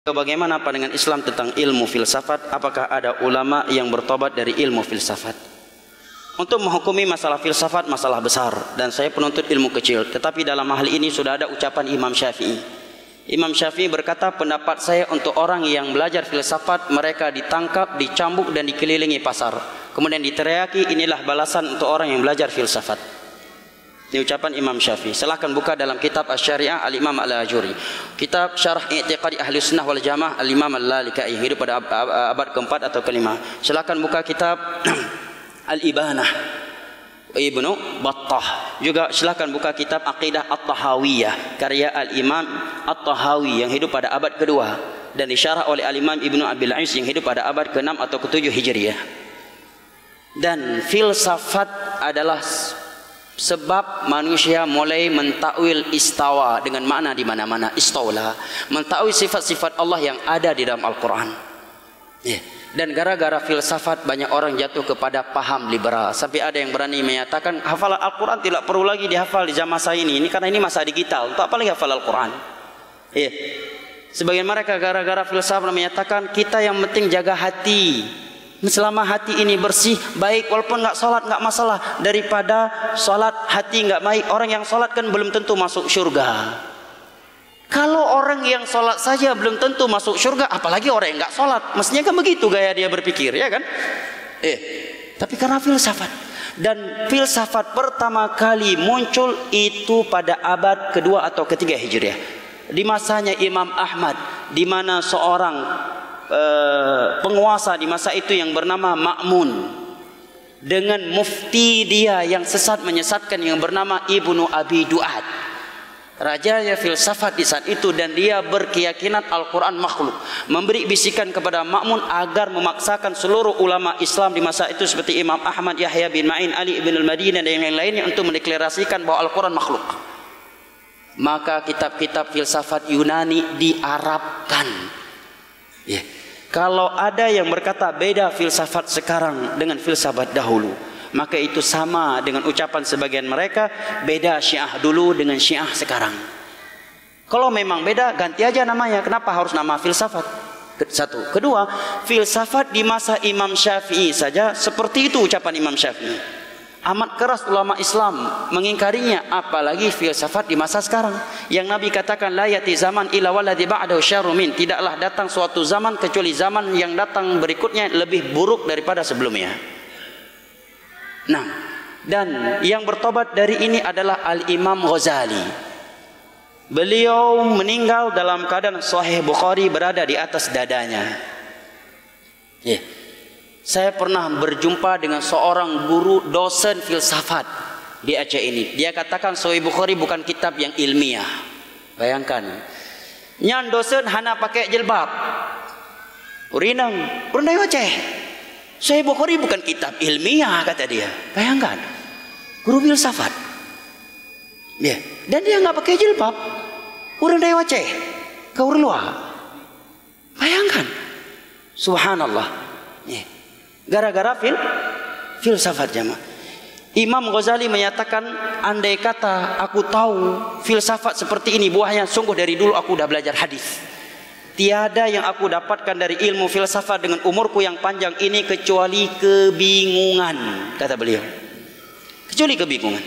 Bagaimana pandangan Islam tentang ilmu filsafat? Apakah ada ulama yang bertobat dari ilmu filsafat? Untuk menghukumi masalah filsafat masalah besar, dan saya penuntut ilmu kecil, tetapi dalam hal ini sudah ada ucapan Imam Syafi'i. Imam Syafi'i berkata, pendapat saya untuk orang yang belajar filsafat, mereka ditangkap, dicambuk dan dikelilingi pasar, kemudian diteriaki, inilah balasan untuk orang yang belajar filsafat. Ini ucapan Imam Syafi'i. Silahkan buka dalam kitab Asy-Syari'ah Al-Imam Al-Ajuri, kitab Syarah I'tiqadi Ahli Sunnah wal Jamaah Al-Imam Al-Lalikai, hidup pada abad keempat atau kelima. Silahkan buka kitab Al-Ibanah Ibnu Battah. Juga silahkan buka kitab Aqidah At-Tahawiyah karya Al-Imam At-Tahawi yang hidup pada abad kedua dan disyarah oleh Al-Imam Ibnu Abil Ais yang hidup pada abad ke-6 atau ke-7 Hijriah. Dan filsafat adalah sebab manusia mulai mentakwil istawa dengan makna di mana-mana, istawla, mentakwil sifat-sifat Allah yang ada di dalam Al-Quran. Dan gara-gara filsafat banyak orang jatuh kepada paham liberal, sampai ada yang berani menyatakan hafalan Al-Quran tidak perlu lagi dihafal di zaman masa ini karena ini masa digital, untuk apa lagi hafal Al-Quran. Sebagian mereka gara-gara filsafat menyatakan kita yang penting jaga hati, selama hati ini bersih, baik, walaupun nggak sholat nggak masalah, daripada sholat hati nggak baik. Orang yang sholat kan belum tentu masuk surga. Kalau orang yang sholat saja belum tentu masuk surga, apalagi orang yang nggak sholat. Mestinya kan begitu gaya dia berpikir, ya kan? Tapi karena filsafat, dan filsafat pertama kali muncul itu pada abad kedua atau ketiga Hijriah, di masanya Imam Ahmad, di mana seorang penguasa di masa itu yang bernama Ma'mun dengan mufti dia yang sesat menyesatkan yang bernama Ibnu Abi Du'ad, rajanya filsafat di saat itu, dan dia berkeyakinan Al-Quran makhluk, memberi bisikan kepada Ma'mun agar memaksakan seluruh ulama Islam di masa itu seperti Imam Ahmad, Yahya bin Ma'in, Ali ibn al-Madinah dan yang lainnya untuk mendeklarasikan bahwa Al-Quran makhluk. Maka kitab-kitab filsafat Yunani diarabkan. Kalau ada yang berkata beda filsafat sekarang dengan filsafat dahulu, maka itu sama dengan ucapan sebagian mereka beda Syiah dulu dengan Syiah sekarang. Kalau memang beda, ganti aja namanya. Kenapa harus nama filsafat? Satu. Kedua, filsafat di masa Imam Syafi'i saja seperti itu ucapan Imam Syafi'i. Amat keras ulama Islam mengingkarinya, apalagi filsafat di masa sekarang yang Nabi katakan la yati zaman illa walladzi ba'dahu syarrun min, tidaklah datang suatu zaman kecuali zaman yang datang berikutnya lebih buruk daripada sebelumnya. Nah, dan yang bertobat dari ini adalah Al-Imam Ghazali. Beliau meninggal dalam keadaan Sahih Bukhari berada di atas dadanya. Saya pernah berjumpa dengan seorang guru dosen filsafat di Aceh ini. Dia katakan Sahih Bukhari bukan kitab yang ilmiah. Bayangkan, nyan dosen hana pakai jilbab, urinang, urindai Aceh. Sahih Bukhari bukan kitab ilmiah kata dia. Bayangkan, guru filsafat. Dan dia nggak pakai jilbab, urindai Aceh, kau luar. Bayangkan, subhanallah. Gara-gara filsafat jamaah. Imam Ghazali menyatakan, andai kata aku tahu filsafat seperti ini buahnya, sungguh dari dulu aku udah belajar hadis. Tiada yang aku dapatkan dari ilmu filsafat dengan umurku yang panjang ini kecuali kebingungan, kata beliau. Kecuali kebingungan.